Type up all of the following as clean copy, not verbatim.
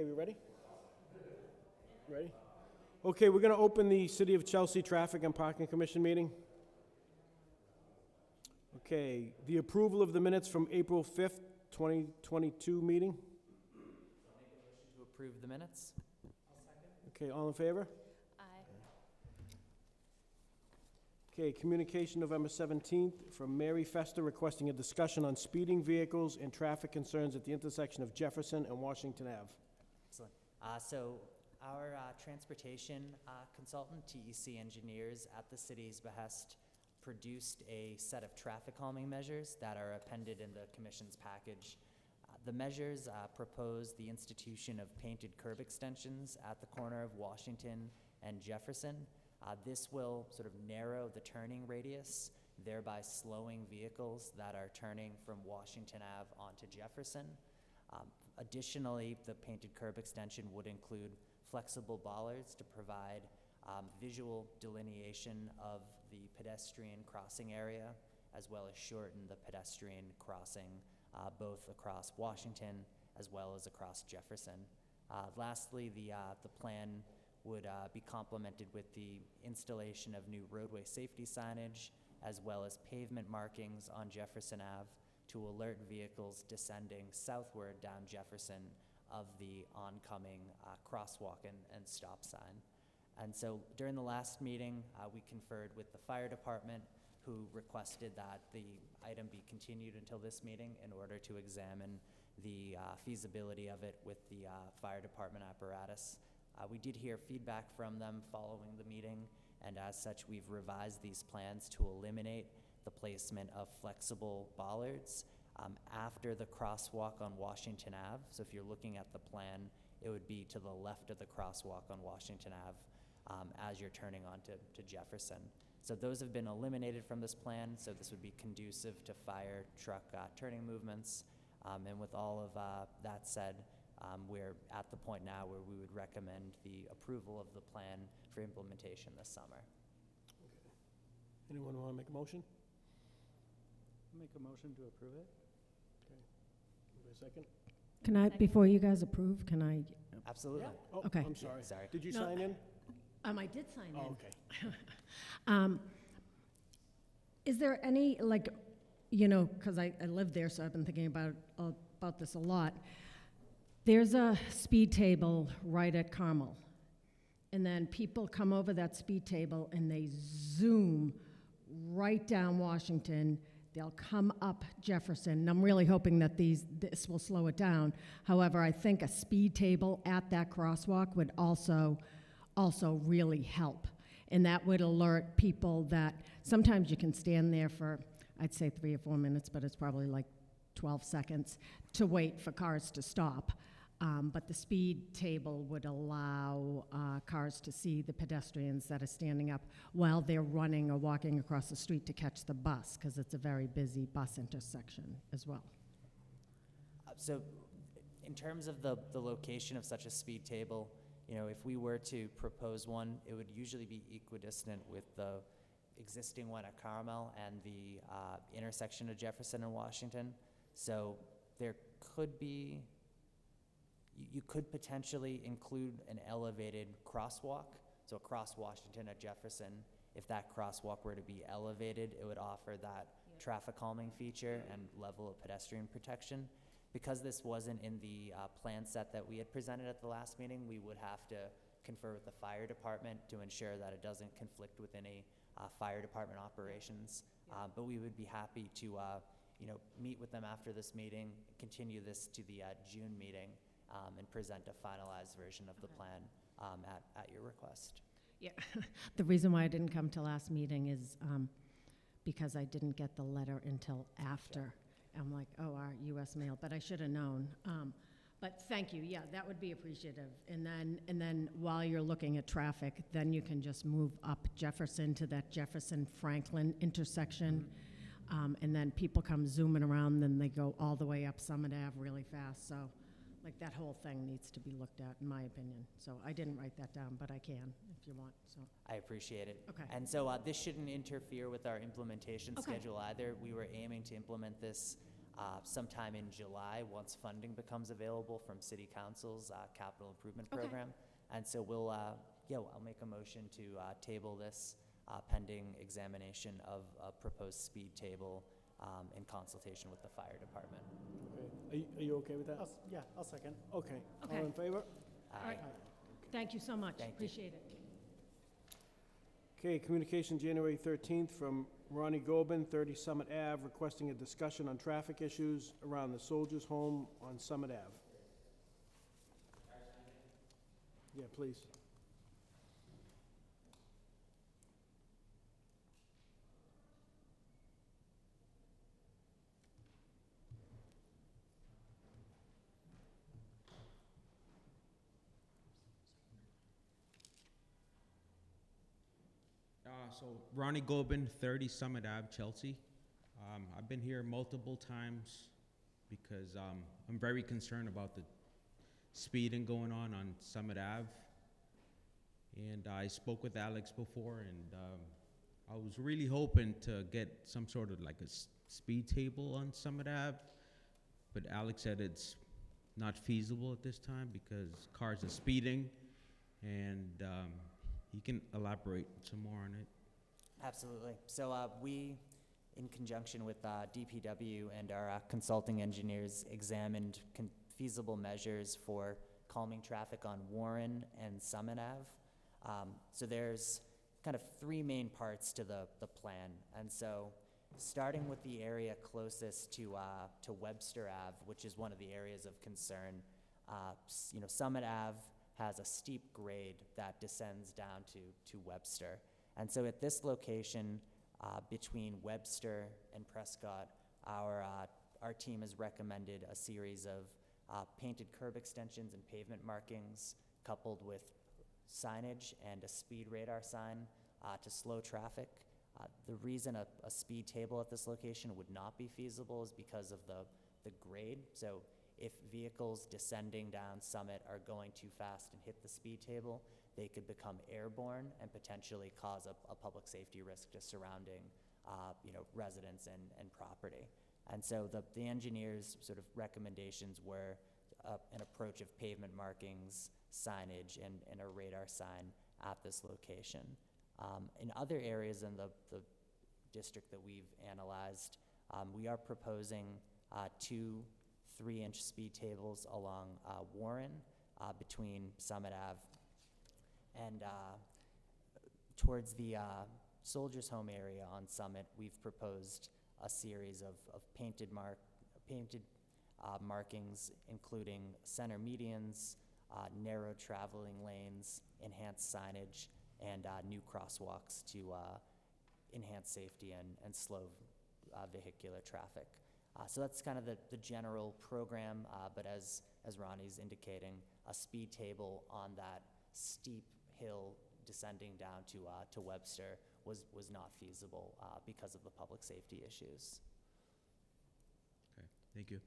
Okay, we ready? Ready? Okay, we're going to open the City of Chelsea Traffic and Parking Commission meeting. Okay, the approval of the minutes from April 5th, 2022 meeting. To approve the minutes. Okay, all in favor? Aye. Okay, communication November 17th from Mary Fester requesting a discussion on speeding vehicles and traffic concerns at the intersection of Jefferson and Washington Ave. Excellent. So our transportation consultant, TEC engineers, at the city's behest, produced a set of traffic calming measures that are appended in the commission's package. The measures propose the institution of painted curb extensions at the corner of Washington and Jefferson. This will sort of narrow the turning radius, thereby slowing vehicles that are turning from Washington Ave onto Jefferson. Additionally, the painted curb extension would include flexible bollards to provide visual delineation of the pedestrian crossing area, as well as shorten the pedestrian crossing both across Washington as well as across Jefferson. Lastly, the plan would be complemented with the installation of new roadway safety signage, as well as pavement markings on Jefferson Ave to alert vehicles descending southward down Jefferson of the oncoming crosswalk and stop sign. And so during the last meeting, we conferred with the fire department, who requested that the item be continued until this meeting in order to examine the feasibility of it with the fire department apparatus. We did hear feedback from them following the meeting, and as such, we've revised these plans to eliminate the placement of flexible bollards after the crosswalk on Washington Ave. So if you're looking at the plan, it would be to the left of the crosswalk on Washington Ave as you're turning onto Jefferson. So those have been eliminated from this plan, so this would be conducive to fire truck turning movements. And with all of that said, we're at the point now where we would recommend the approval of the plan for implementation this summer. Okay. Anyone want to make a motion? Make a motion to approve it. Okay. Give me a second. Can I, before you guys approve, can I? Absolutely. Yeah. Oh, Okay. I'm sorry. Sorry. Did you No. sign in? I did sign in. Oh, okay. Is there any, like, you know, because I live there, so I've been thinking about this a lot. There's a speed table right at Carmel, and then people come over that speed table and they zoom right down Washington. They'll come up Jefferson, and I'm really hoping that this will slow it down. However, I think a speed table at that crosswalk would also really help. And that would alert people that sometimes you can stand there for, I'd say 3 or 4 minutes, but it's probably like 12 seconds to wait for cars to stop. But the speed table would allow cars to see the pedestrians that are standing up while they're running or walking across the street to catch the bus, because it's a very busy bus intersection as well. So in terms of the location of such a speed table, you know, if we were to propose one, it would usually be equidistant with the existing one at Carmel and the intersection of Jefferson and Washington. So there could be, you could potentially include an elevated crosswalk, so across Washington at Jefferson. If that crosswalk were to be elevated, it would offer that traffic calming feature and level of pedestrian protection. Because this wasn't in the plan set that we had presented at the last meeting, we would have to confer with the fire department to ensure that it doesn't conflict with any fire department operations. But we would be happy to meet with them after this meeting, continue this to the June meeting, and present a finalized version of the plan at your request. Yeah, the reason why I didn't come to last meeting is because I didn't get the letter until after. Sure. I'm like, oh, our U.S. mail, but I should have known. But thank you, yeah, that would be appreciative. And then while you're looking at traffic, then you can just move up Jefferson to that Jefferson-Franklin intersection. And then people come zooming around, then they go all the way up Summit Ave really fast. So like that whole thing needs to be looked at, in my opinion. So I didn't write that down, but I can if you want. So I appreciate it. Okay. And so this shouldn't interfere with our implementation Okay. schedule either. We were aiming to implement this sometime in July, once funding becomes available from City Council's capital improvement Okay. program. And so we'll, I'll make a motion to table this pending examination of a proposed speed table in consultation with the fire department. Okay. Are you okay with that? Yeah, I'll second. Okay. Okay. All in favor? All right. Thank you so much. Thank you. Appreciate it. Okay, communication January 13th from Ronnie Gobin, 30 Summit Ave, requesting a discussion on traffic issues around the Soldiers' Home on Summit Ave. Yeah, please. So Ronnie Gobin, 30 Summit Ave, Chelsea. I've been here multiple times because I'm very concerned about the speeding going on Summit Ave. And I spoke with Alex before, and I was really hoping to get some sort of like a speed table on Summit Ave, but Alex said it's not feasible at this time because cars are speeding, and he can elaborate some more on it. Absolutely. So we, in conjunction with DPW and our consulting engineers, examined feasible measures for calming traffic on Warren and Summit Ave. So there's kind of three main parts to the plan. And so starting with the area closest to Webster Ave, which is one of the areas of concern, Summit Ave has a steep grade that descends down to Webster. And so at this location, between Webster and Prescott, our team has recommended a series of painted curb extensions and pavement markings coupled with signage and a speed radar sign to slow traffic. The reason a speed table at this location would not be feasible is because of the grade. So if vehicles descending down Summit are going too fast and hit the speed table, they could become airborne and potentially cause a public safety risk to surrounding residents and property. And so the engineers' sort of recommendations were an approach of pavement markings, signage, and a radar sign at this location. In other areas in the district that we've analyzed, we are proposing 2 3-inch speed tables along Warren between Summit Ave and towards the Soldiers' Home area on Summit. We've proposed a series of painted markings, including center medians, narrow traveling lanes, enhanced signage, and new crosswalks to enhance safety and slow vehicular traffic. So that's kind of the general program, but as Ronnie's indicating, a speed table on that steep hill descending down to Webster was not feasible because of the public safety issues. Okay, thank you.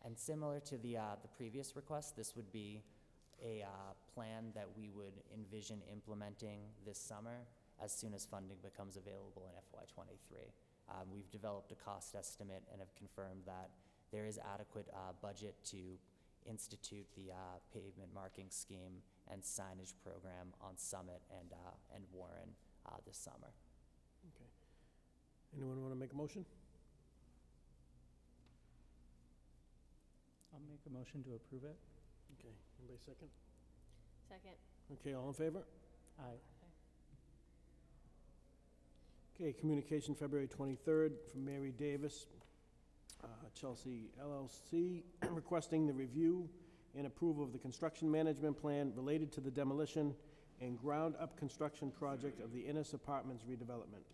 And similar to the previous request, this would be a plan that we would envision implementing this summer as soon as funding becomes available in FY23. We've developed a cost estimate and have confirmed that there is adequate budget to institute the pavement marking scheme and signage program on Summit and Warren this summer. Okay. Anyone want to make a motion? I'll make a motion to approve it. Okay. Anybody second? Second. Okay, all in favor? Aye. Okay, communication February 23rd from Mary Davis, Chelsea LLC, requesting the review and approval of the construction management plan related to the demolition and ground-up construction project of the Innis Apartments redevelopment.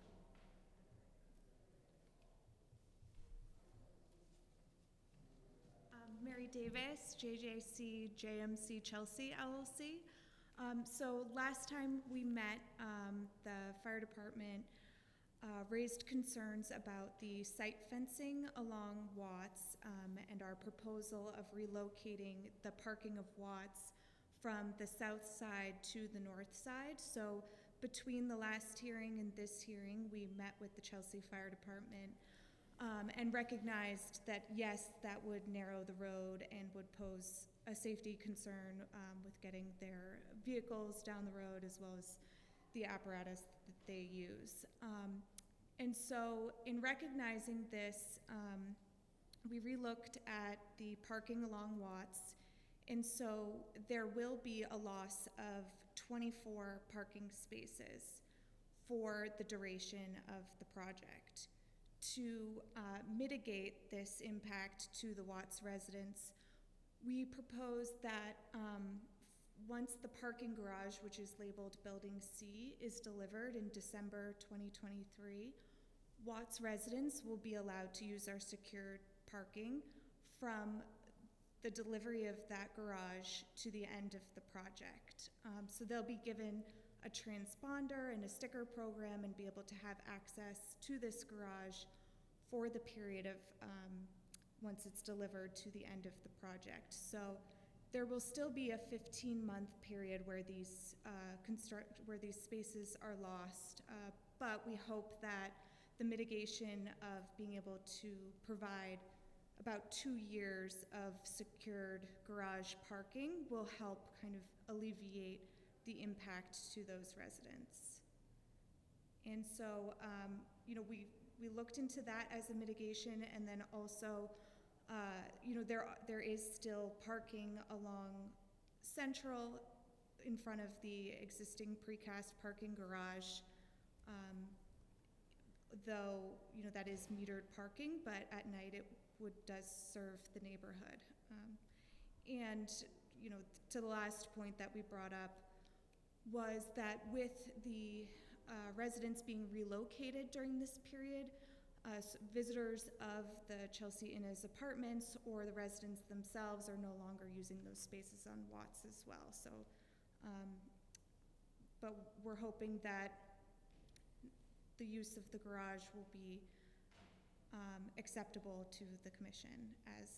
Mary Davis, JJC JMC Chelsea LLC. So last time we met, the fire department raised concerns about the site fencing along Watts and our proposal of relocating the parking of Watts from the south side to the north side. So between the last hearing and this hearing, we met with the Chelsea Fire Department and recognized that, yes, that would narrow the road and would pose a safety concern with getting their vehicles down the road as well as the apparatus that they use. And so in recognizing this, we relooked at the parking along Watts, and so there will be a loss of 24 parking spaces for the duration of the project. To mitigate this impact to the Watts residents, we propose that once the parking garage, which is labeled Building C, is delivered in December 2023, Watts residents will be allowed to use our secured parking from the delivery of that garage to the end of the project. So they'll be given a transponder and a sticker program and be able to have access to this garage for the period of once it's delivered to the end of the project. So there will still be a 15-month period where these spaces are lost, but we hope that the mitigation of being able to provide about 2 years of secured garage parking will help kind of alleviate the impact to those residents. And so, you know, we looked into that as a mitigation, and then also, you know, there is still parking along Central in front of the existing precast parking garage, though, you know, that is metered parking, but at night it does serve the neighborhood. And, you know, to the last point that we brought up was that with the residents being relocated during this period, visitors of the Chelsea Innes apartments or the residents themselves are no longer using those spaces on Watts as well. So, but we're hoping that the use of the garage will be acceptable to the commission as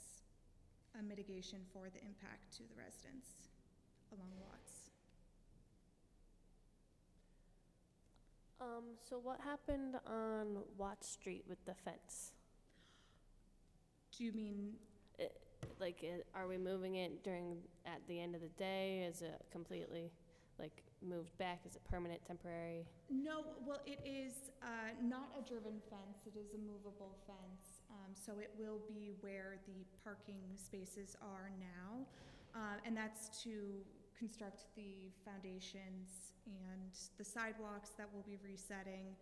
a mitigation for the impact to the residents along Watts. So what happened on Watt Street with the fence? Do you mean? Are we moving it at the end of the day? Is it completely moved back? Is it permanent, temporary? No, well, it is not a driven fence. It is a movable fence. So it will be where the parking spaces are now. And that's to construct the foundations and the sidewalks that we'll be resetting,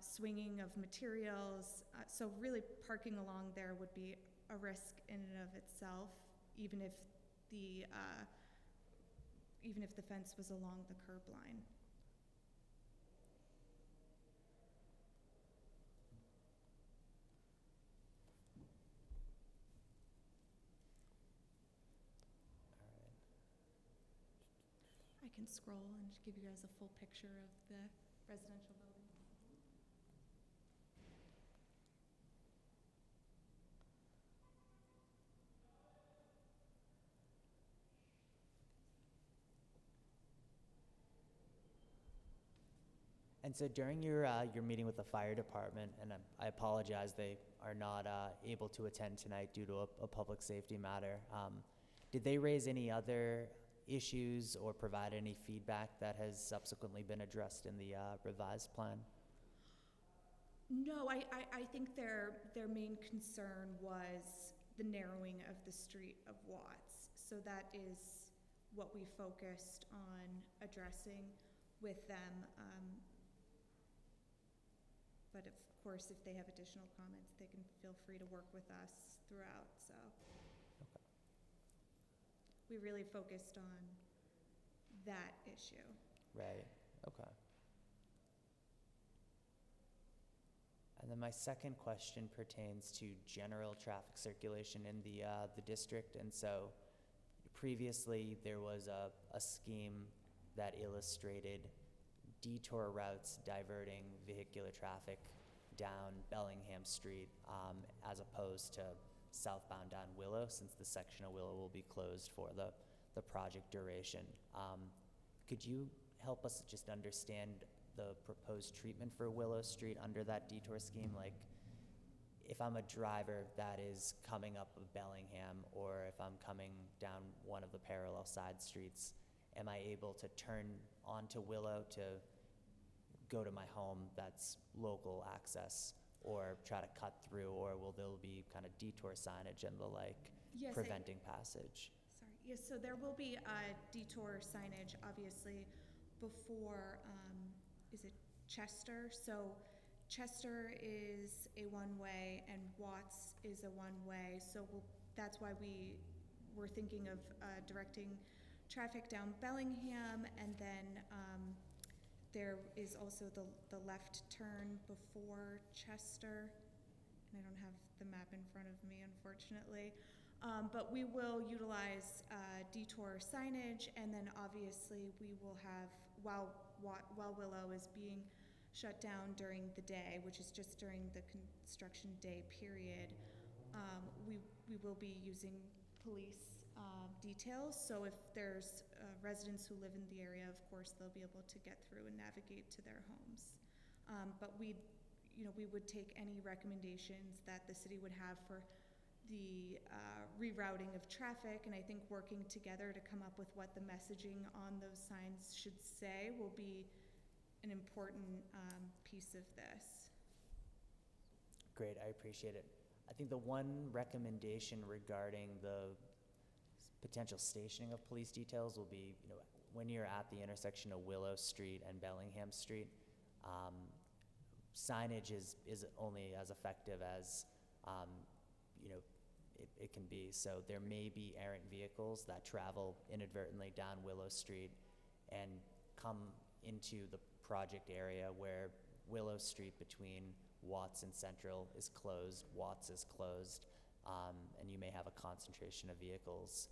swinging of materials. So really parking along there would be a risk in and of itself, even if the fence was along the curb line. I can scroll and give you guys a full picture of the residential building. And so during your meeting with the fire department, and I apologize, they are not able to attend tonight due to a public safety matter. Did they raise any other issues or provide any feedback that has subsequently been addressed in the revised plan? No, I think their main concern was the narrowing of the street of Watts. So that is what we focused on addressing with them. But of course, if they have additional comments, they can feel free to work with us throughout. So Okay. we really focused on that issue. Right, okay. And then my second question pertains to general traffic circulation in the district. And so previously there was a scheme that illustrated detour routes diverting vehicular traffic down Bellingham Street as opposed to southbound down Willow, since the section of Willow will be closed for the project duration. Could you help us just understand the proposed treatment for Willow Street under that detour scheme? Like, if I'm a driver that is coming up of Bellingham, or if I'm coming down one of the parallel side streets, am I able to turn onto Willow to go to my home that's local access, or try to cut through, or will there be kind of detour signage and the like Yes, preventing passage? sorry. Yes, so there will be detour signage, obviously, before, is it Chester? So Chester is a one-way and Watts is a one-way. So that's why we were thinking of directing traffic down Bellingham, and then there is also the left turn before Chester. And I don't have the map in front of me, unfortunately. But we will utilize detour signage, and then obviously we will have, while Willow is being shut down during the day, which is just during the construction day period, we will be using police details. So if there's residents who live in the area, of course, they'll be able to get through and navigate to their homes. But we would take any recommendations that the city would have for the rerouting of traffic, and I think working together to come up with what the messaging on those signs should say will be an important piece of this. Great, I appreciate it. I think the one recommendation regarding the potential stationing of police details will be, when you're at the intersection of Willow Street and Bellingham Street, signage is only as effective as it can be. So there may be errant vehicles that travel inadvertently down Willow Street and come into the project area where Willow Street between Watts and Central is closed, Watts is closed, and you may have a concentration of vehicles,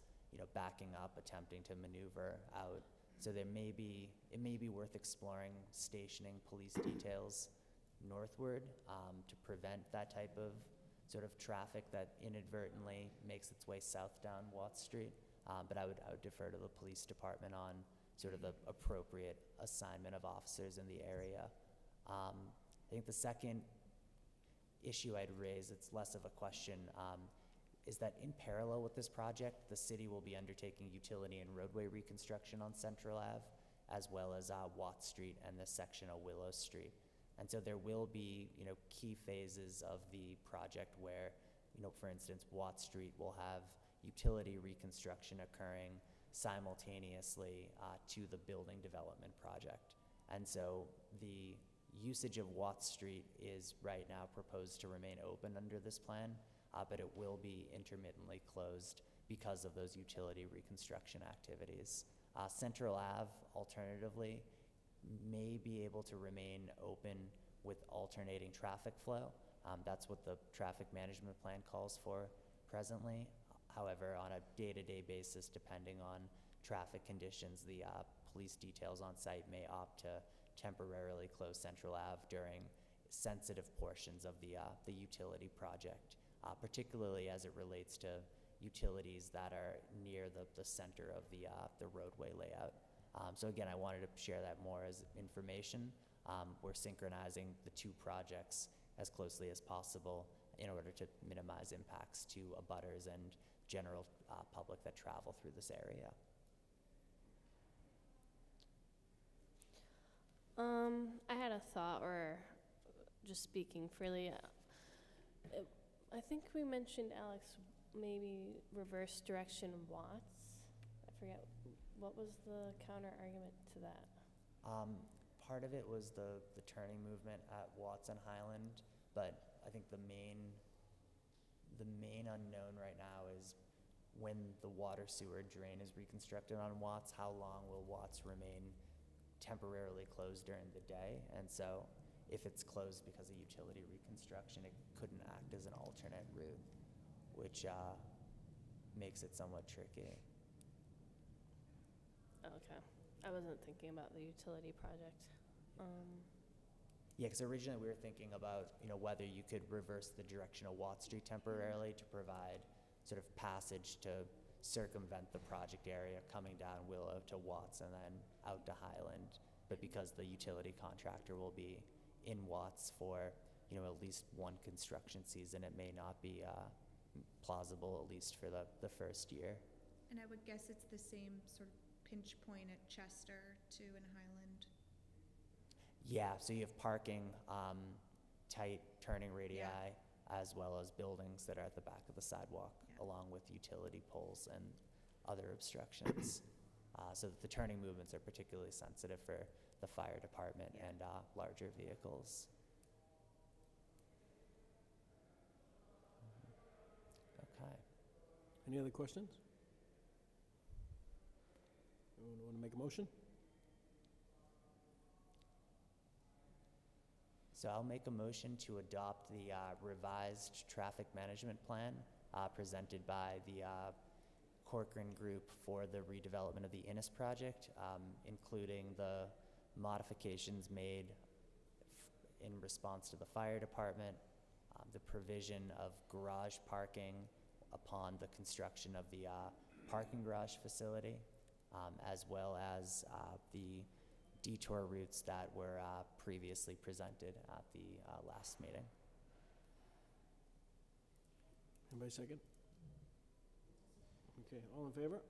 backing up, attempting to maneuver out. So it may be worth exploring stationing police details northward to prevent that type of sort of traffic that inadvertently makes its way south down Watts Street. But I would defer to the police department on sort of the appropriate assignment of officers in the area. I think the second issue I'd raise, it's less of a question, is that in parallel with this project, the city will be undertaking utility and roadway reconstruction on Central Ave, as well as Watts Street and this section of Willow Street. And so there will be, key phases of the project where, for instance, Watts Street will have utility reconstruction occurring simultaneously to the building development project. And so the usage of Watts Street is right now proposed to remain open under this plan, but it will be intermittently closed because of those utility reconstruction activities. Central Ave, alternatively, may be able to remain open with alternating traffic flow. That's what the traffic management plan calls for presently. However, on a day-to-day basis, depending on traffic conditions, the police details on site may opt to temporarily close Central Ave during sensitive portions of the utility project, particularly as it relates to utilities that are near the center of the roadway layout. So again, I wanted to share that more as information. We're synchronizing the two projects as closely as possible in order to minimize impacts to abutters and general public that travel through this area. I had a thought, or just speaking freely. I think we mentioned, Alex, maybe reverse direction Watts. I forget, what was the counter argument to that? Part of it was the turning movement at Watts and Highland, but I think the main unknown right now is when the water sewer drain is reconstructed on Watts, how long will Watts remain temporarily closed during the day? And so if it's closed because of utility reconstruction, it couldn't act as an alternate route, which makes it somewhat tricky. Okay. I wasn't thinking about the utility project. Yeah, because originally we were thinking about, whether you could reverse the direction of Watts Street temporarily to provide sort of passage to circumvent the project area, coming down Willow to Watts and then out to Highland. But because the utility contractor will be in Watts for, you know, at least one construction season, it may not be plausible, at least for the first year. And I would guess it's the same sort of pinch point at Chester too in Highland. Yeah, so you have parking, tight turning radii, Yeah. as well as buildings that are at the back of the sidewalk, Yeah. along with utility poles and other obstructions. So that the turning movements are particularly sensitive for the fire department Yeah. and larger vehicles. Okay. Any other questions? Anyone want to make a motion? So I'll make a motion to adopt the revised traffic management plan presented by the Corcoran Group for the redevelopment of the Innis project, including the modifications made in response to the fire department, the provision of garage parking upon the construction of the parking garage facility, as well as the detour routes that were previously presented at the last meeting. Anybody second? Okay, all in favor?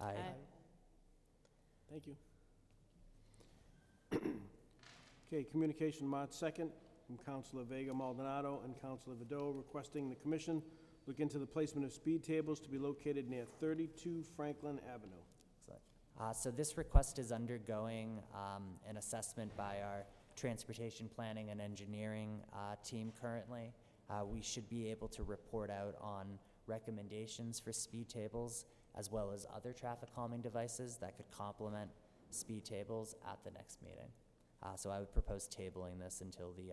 Aye. Thank you. Okay, communication March 2nd from Councillor Vega Maldonado and Councillor Vido requesting the commission look into the placement of speed tables to be located near 32 Franklin Avenue. So this request is undergoing an assessment by our transportation planning and engineering team currently. We should be able to report out on recommendations for speed tables as well as other traffic calming devices that could complement speed tables at the next meeting. So I would propose tabling this until the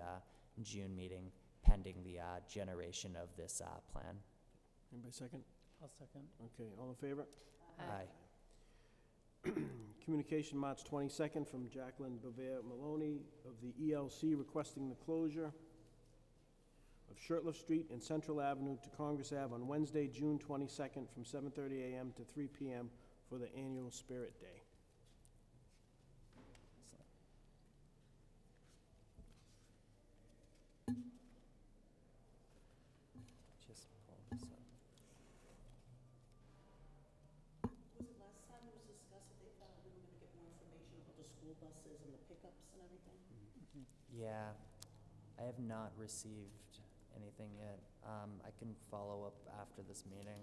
June meeting pending the generation of this plan. Anybody second? I'll second. Okay, all in favor? Aye. Communication March 22nd from Jacqueline Bevere Maloney of the ELC requesting the closure of Shirtliff Street and Central Avenue to Congress Ave on Wednesday, June 22nd from 7:30 a.m. to 3 p.m. for the annual Spirit Day. Just pull this up. Was it last time it was discussed that they thought we were gonna get more information about the school buses and the pickups and everything? Yeah, I have not received anything yet. I can follow up after this meeting.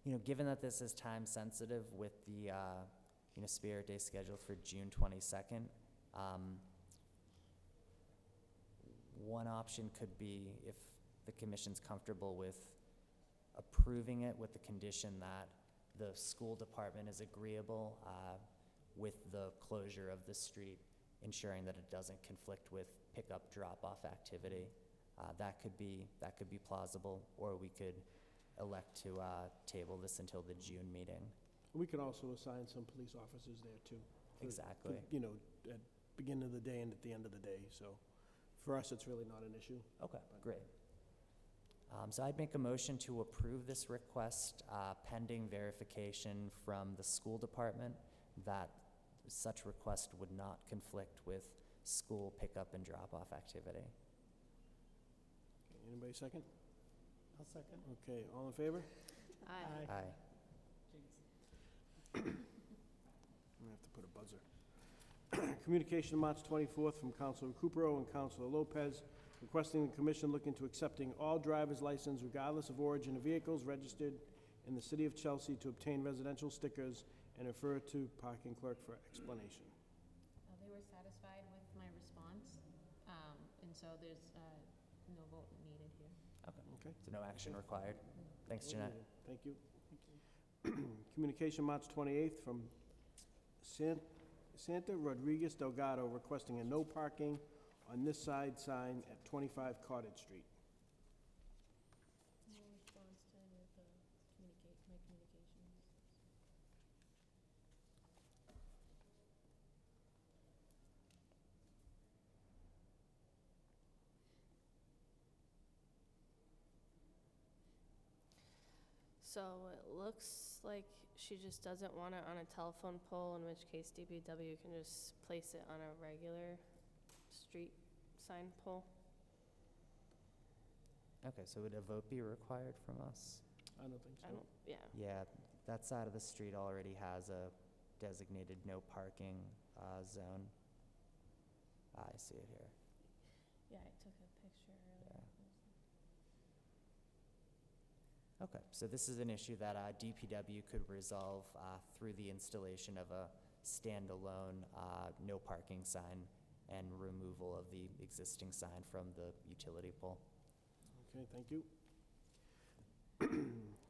You know, given that this is time sensitive with the, you know, Spirit Day scheduled for June 22nd, one option could be if the commission's comfortable with approving it with the condition that the school department is agreeable with the closure of the street, ensuring that it doesn't conflict with pickup drop-off activity. That could be plausible, or we could elect to table this until the June meeting. We could also assign some police officers there too. Exactly. You know, at beginning of the day and at the end of the day, so for us, it's really not an issue. Okay, great. So I'd make a motion to approve this request pending verification from the school department that such request would not conflict with school pickup and drop-off activity. Okay, anybody second? I'll second. Okay, all in favor? Aye. Aye. I'm gonna have to put a buzzer. Communication March 24th from Councilor Recupero and Councilor Lopez requesting the commission look into accepting all driver's license regardless of origin of vehicles registered in the city of Chelsea to obtain residential stickers and refer to parking clerk for explanation. They were satisfied with my response, and so there's no vote needed here. Okay. So no action required. Thanks, Jeanette. Thank you. Communication March 28th from Santa Rodriguez Delgado requesting a no parking on this side sign at 25 Cottage Street. No response to any of my communications. So it looks like she just doesn't want it on a telephone pole, in which case DPW can just place it on a regular street sign pole. Okay, so would a vote be required from us? I don't think so. I don't, yeah. Yeah, that side of the street already has a designated no parking zone. I see it here. Yeah, I took a picture earlier. Okay, so this is an issue that DPW could resolve through the installation of a standalone no parking sign and removal of the existing sign from the utility pole. Okay, thank you.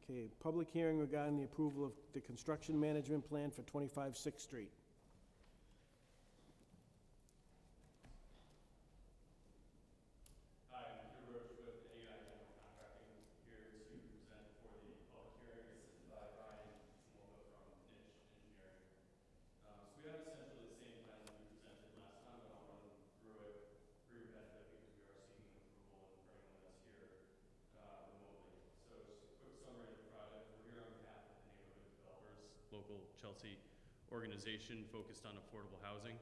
Okay, public hearing regarding the approval of the construction management plan for 25 6th Street. Hi, I'm Peter Roach with AI General Contracting, here to present for the public hearing, assisted by Ryan Smolka from Niche Engineering. So we have essentially the same plan that we presented last time, but I'll run through it pretty repetitive because we are seeking approval and for anyone that's here remotely. So just a quick summary of the project. We're here on behalf of the neighborhood developers, local Chelsea organization focused on affordable housing.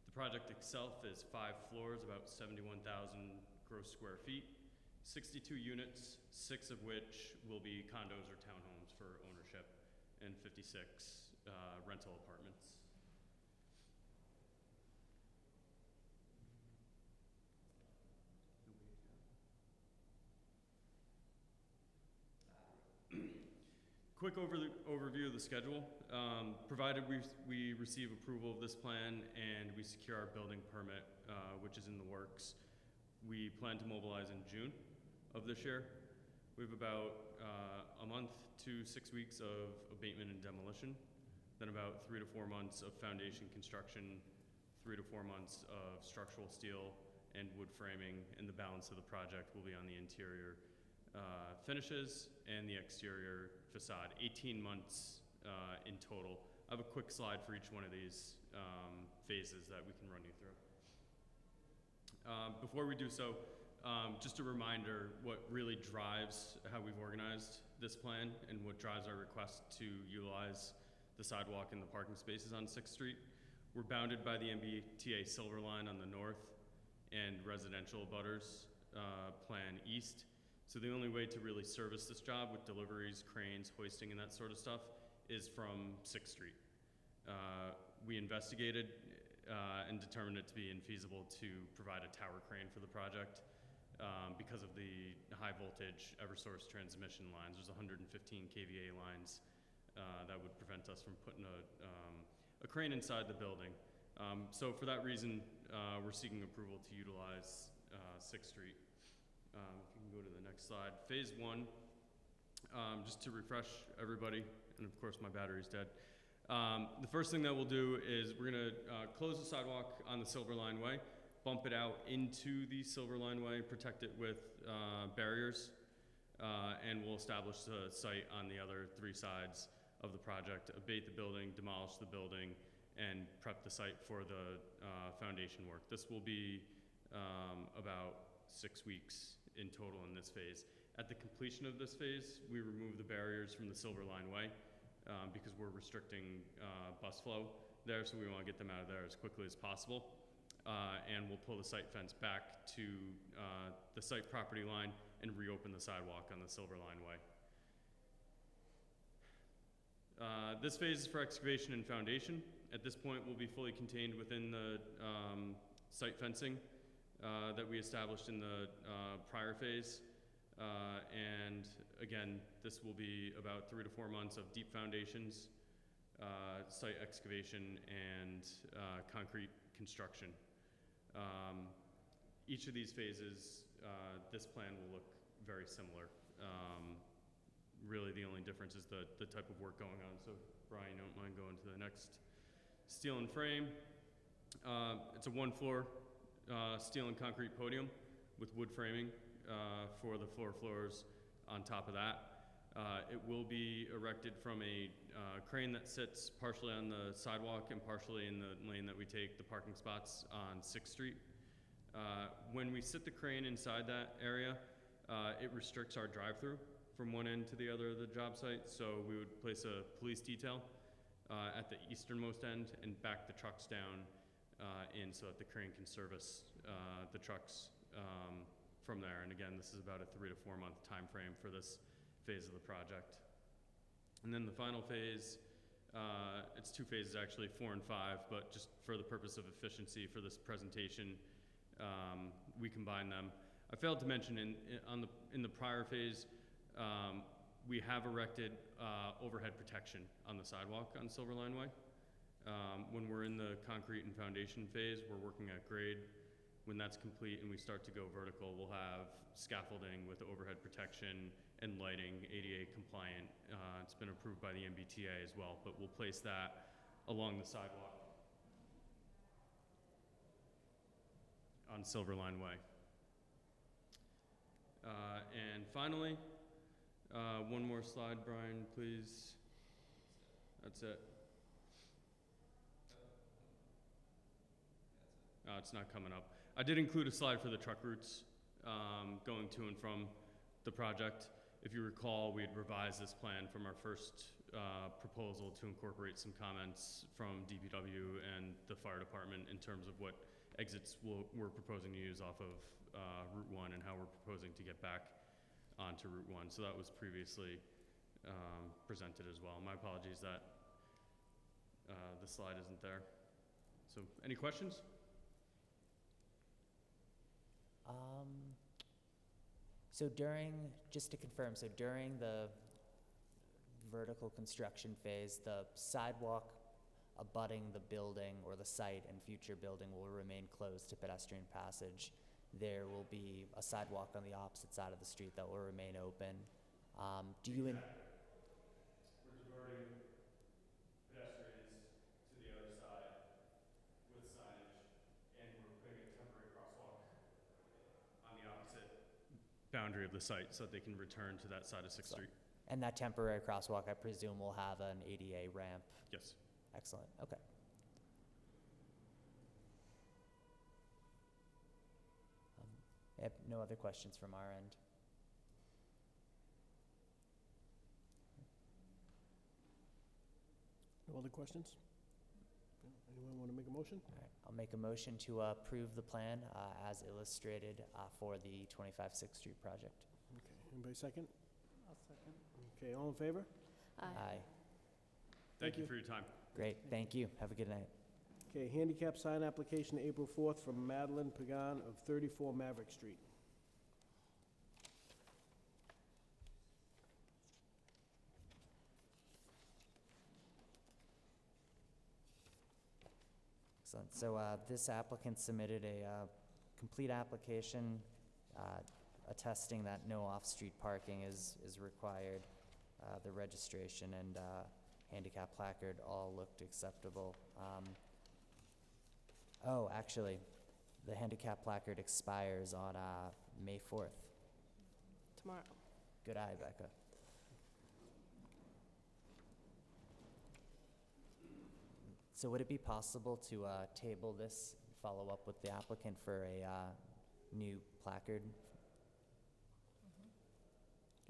The project itself is 5 floors, about 71,000 gross square feet, 62 units, 6 of which will be condos or townhomes for ownership, and 56 rental apartments. Quick overview of the schedule. Provided we receive approval of this plan and we secure our building permit, which is in the works, we plan to mobilize in June of this year. We have about a month to 6 weeks of abatement and demolition, then about 3 to 4 months of foundation construction, 3 to 4 months of structural steel and wood framing, and the balance of the project will be on the interior finishes and the exterior facade. 18 months in total. I have a quick slide for each one of these phases that we can run you through. Before we do so, just a reminder what really drives how we've organized this plan and what drives our request to utilize the sidewalk and the parking spaces on 6th Street. We're bounded by the MBTA Silver Line on the north and residential butters plan east. So the only way to really service this job with deliveries, cranes, hoisting, and that sort of stuff is from 6th Street. We investigated and determined it to be infeasible to provide a tower crane for the project because of the high voltage Eversource transmission lines. There's 115 kVA lines that would prevent us from putting a crane inside the building. So for that reason, we're seeking approval to utilize 6th Street. If you can go to the next slide. Phase 1, just to refresh everybody, and of course my battery's dead. The first thing that we'll do is we're gonna close the sidewalk on the Silver Line Way, bump it out into the Silver Line Way, protect it with barriers, and we'll establish the site on the other 3 sides of the project, abate the building, demolish the building, and prep the site for the foundation work. This will be about 6 weeks in total in this phase. At the completion of this phase, we remove the barriers from the Silver Line Way because we're restricting bus flow there, so we want to get them out of there as quickly as possible. And we'll pull the site fence back to the site property line and reopen the sidewalk on the Silver Line Way. This phase is for excavation and foundation. At this point, we'll be fully contained within the site fencing that we established in the prior phase. And again, this will be about 3 to 4 months of deep foundations, site excavation, and concrete construction. Each of these phases, this plan will look very similar. Really the only difference is the type of work going on. So Brian, you don't mind going to the next. Steel and frame. It's a 1-floor steel and concrete podium with wood framing for the floors on top of that. It will be erected from a crane that sits partially on the sidewalk and partially in the lane that we take the parking spots on 6th Street. When we sit the crane inside that area, it restricts our drive-through. from one end to the other of the job site. So we would place a police detail at the easternmost end and back the trucks down in so that the crane can service the trucks from there. And again, this is about a 3 to 4 month time frame for this phase of the project. And then the final phase, it's 2 phases actually, 4 and 5, but just for the purpose of efficiency for this presentation, we combine them. I failed to mention in the prior phase, we have erected overhead protection on the sidewalk on Silver Line Way. When we're in the concrete and foundation phase, we're working at grade. When that's complete and we start to go vertical, we'll have scaffolding with overhead protection and lighting, ADA compliant. It's been approved by the MBTA as well, but we'll place that along the sidewalk on Silver Line Way. And finally, one more slide, Brian, please. That's it. It's not coming up. I did include a slide for the truck routes going to and from the project. If you recall, we had revised this plan from our first proposal to incorporate some comments from DPW and the fire department in terms of what exits we're proposing to use off of Route 1 and how we're proposing to get back onto Route 1. So that was previously presented as well. My apologies that the slide isn't there. So any questions? So just to confirm, so during the vertical construction phase, the sidewalk abutting the building or the site and future building will remain closed to pedestrian passage. There will be a sidewalk on the opposite side of the street that will remain open. We're diverting pedestrians to the other side with signage, and we're putting a temporary crosswalk on the opposite boundary of the site so that they can return to that side of 6th Street. And that temporary crosswalk, I presume, will have an ADA ramp. Yes. Excellent. Okay. I have no other questions from our end. No other questions? Anyone want to make a motion? All right. I'll make a motion to approve the plan as illustrated for the 25 6th Street project. Okay, anybody second? I'll second. Okay, all in favor? Aye. Thank you for your time. Great. Thank you. Have a good night. Okay, handicap sign application April 4th from Madeline Pagan of 34 Maverick Street. Excellent. So this applicant submitted a complete application attesting that no off-street parking is required. The registration and handicap placard all looked acceptable. Oh, actually, the handicap placard expires on May 4th. Tomorrow. Good eye, Becca. So would it be possible to table this, follow up with the applicant for a new placard?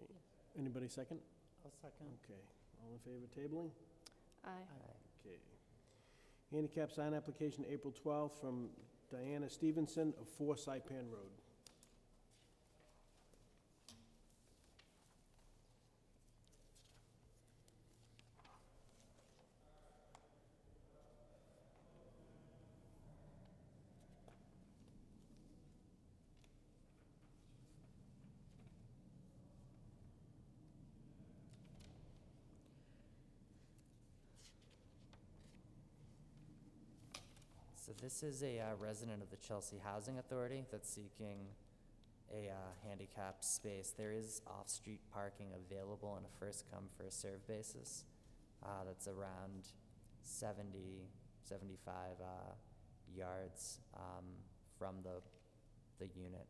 Okay. Anybody second? I'll second. Okay, all in favor of tabling? Aye. Okay. Handicap sign application April 12th from Diana Stevenson of 4 Saipan Road. So this is a resident of the Chelsea Housing Authority that's seeking a handicap space. There is off-street parking available on a first-come, first-served basis. That's around 70, 75 yards from the unit.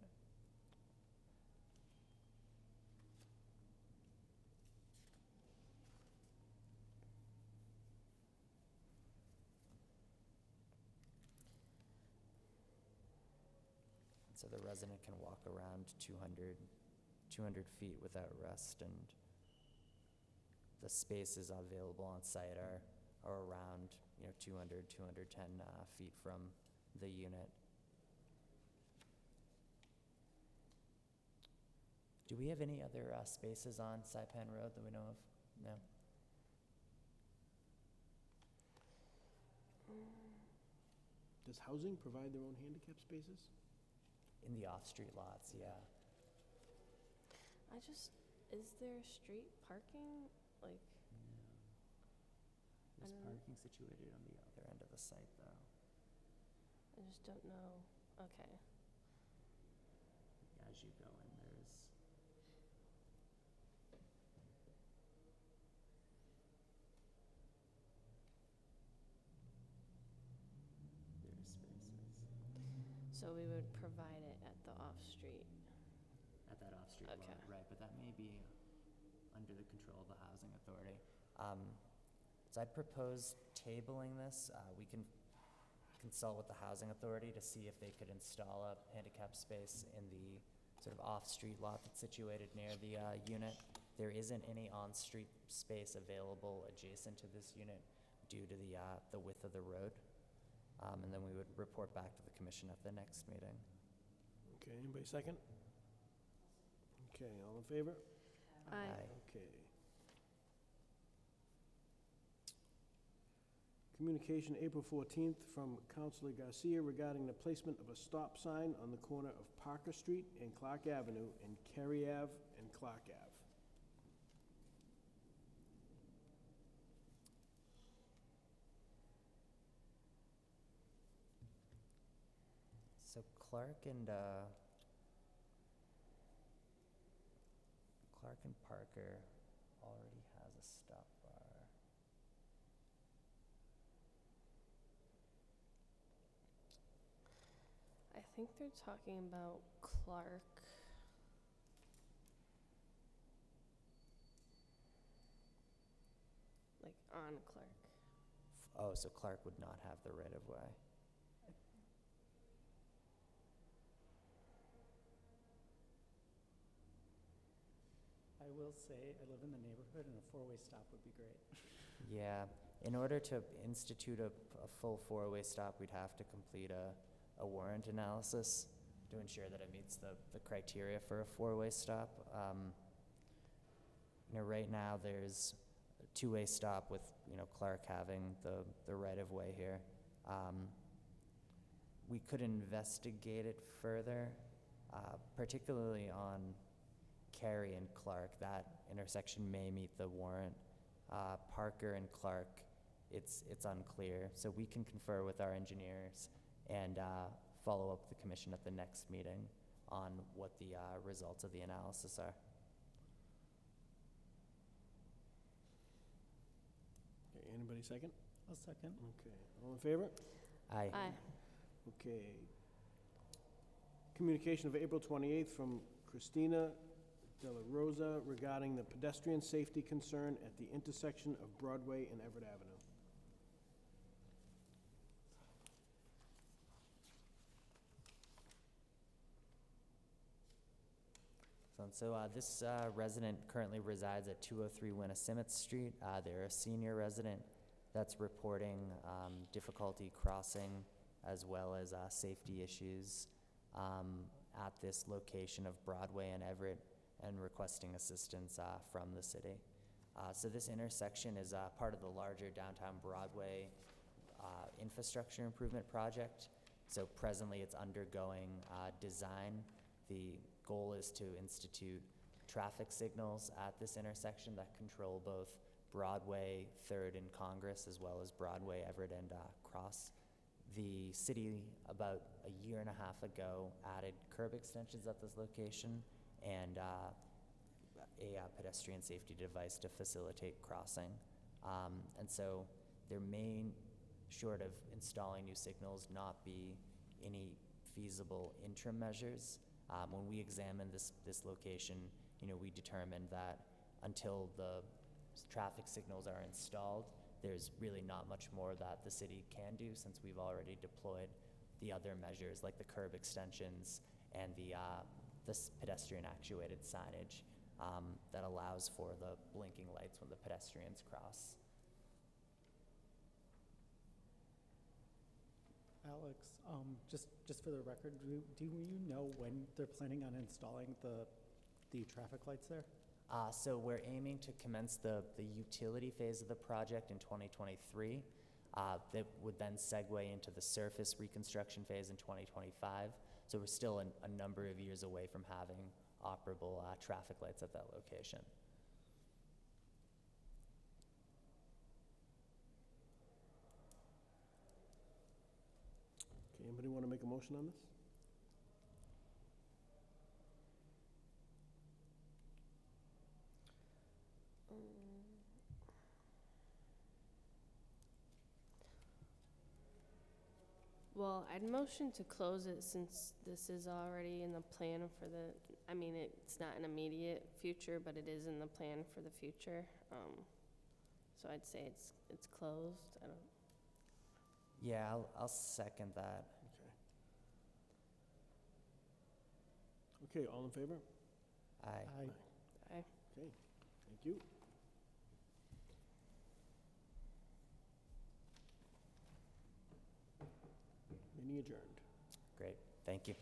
So the resident can walk around 200 200 feet without rest, and the spaces available on site are around, 200, 210 feet from the unit. Do we have any other spaces on Saipan Road that we know of? No? Does housing provide their own handicap spaces? In the off-street lots, yeah. Is there street parking? Like, There's I don't know. parking situated on the other end of the site, though. I just don't know. Okay. As you go in, there's spaces So we would provide it at the off-street. at that off-street Okay. lot, right? But that may be under the control of the housing authority. So I'd propose tabling this. We can consult with the housing authority to see if they could install a handicap space in the sort of off-street lot that's situated near the unit. There isn't any on-street space available adjacent to this unit due to the width of the road. And then we would report back to the commission at the next meeting. Okay, anybody second? Okay, all in favor? Aye. Okay. Communication April 14th from Councillor Garcia regarding the placement of a stop sign on the corner of Parker Street and Clark Avenue in Kerryav and Clark Ave. So Clark and Parker already has a stop bar. I think they're talking about Clark. Like on Clark. Oh, so Clark would not have the right of way. I will say, I live in the neighborhood and a four-way stop would be great. Yeah, in order to institute a full four-way stop, we'd have to complete a warrant analysis to ensure that it meets the criteria for a four-way stop. Right now there's a two-way stop with, Clark having the right-of-way here. We could investigate it further, particularly on Carey and Clark. That intersection may meet the warrant. Parker and Clark, it's unclear. So we can confer with our engineers and follow up with the commission at the next meeting on what the results of the analysis are. Okay, anybody second? I'll second. Okay, all in favor? Aye. Aye. Okay. Communication of April 28th from Christina de la Rosa regarding the pedestrian safety concern at the intersection of Broadway and Everett Avenue. So this resident currently resides at 203 Winnesimmett Street. They're a senior resident that's reporting difficulty crossing as well as safety issues at this location of Broadway and Everett, and requesting assistance from the city. So this intersection is part of the larger downtown Broadway infrastructure improvement project. So presently it's undergoing design. The goal is to institute traffic signals at this intersection that control both Broadway, 3rd and Congress, as well as Broadway, Everett, and Cross. The city, about a year and a half ago, added curb extensions at this location and a pedestrian safety device to facilitate crossing. And so there may, short of installing new signals, not be any feasible interim measures. When we examined this location, we determined that until the traffic signals are installed, there's really not much more that the city can do, since we've already deployed the other measures like the curb extensions and the this pedestrian actuated signage that allows for the blinking lights when the pedestrians cross. Alex, just for the record, do you know when they're planning on installing the traffic lights there? So we're aiming to commence the utility phase of the project in 2023. That would then segue into the surface reconstruction phase in 2025. So we're still a number of years away from having operable traffic lights at that location. Okay, anybody want to make a motion on this? Well, I'd motion to close it since this is already in the plan for the, I mean, it's not an immediate future, but it is in the plan for the future. So I'd say it's closed. I don't. Yeah, I'll second that. Okay. Okay, all in favor? Aye. Aye. Okay, thank you. Meeting adjourned. Great, thank you.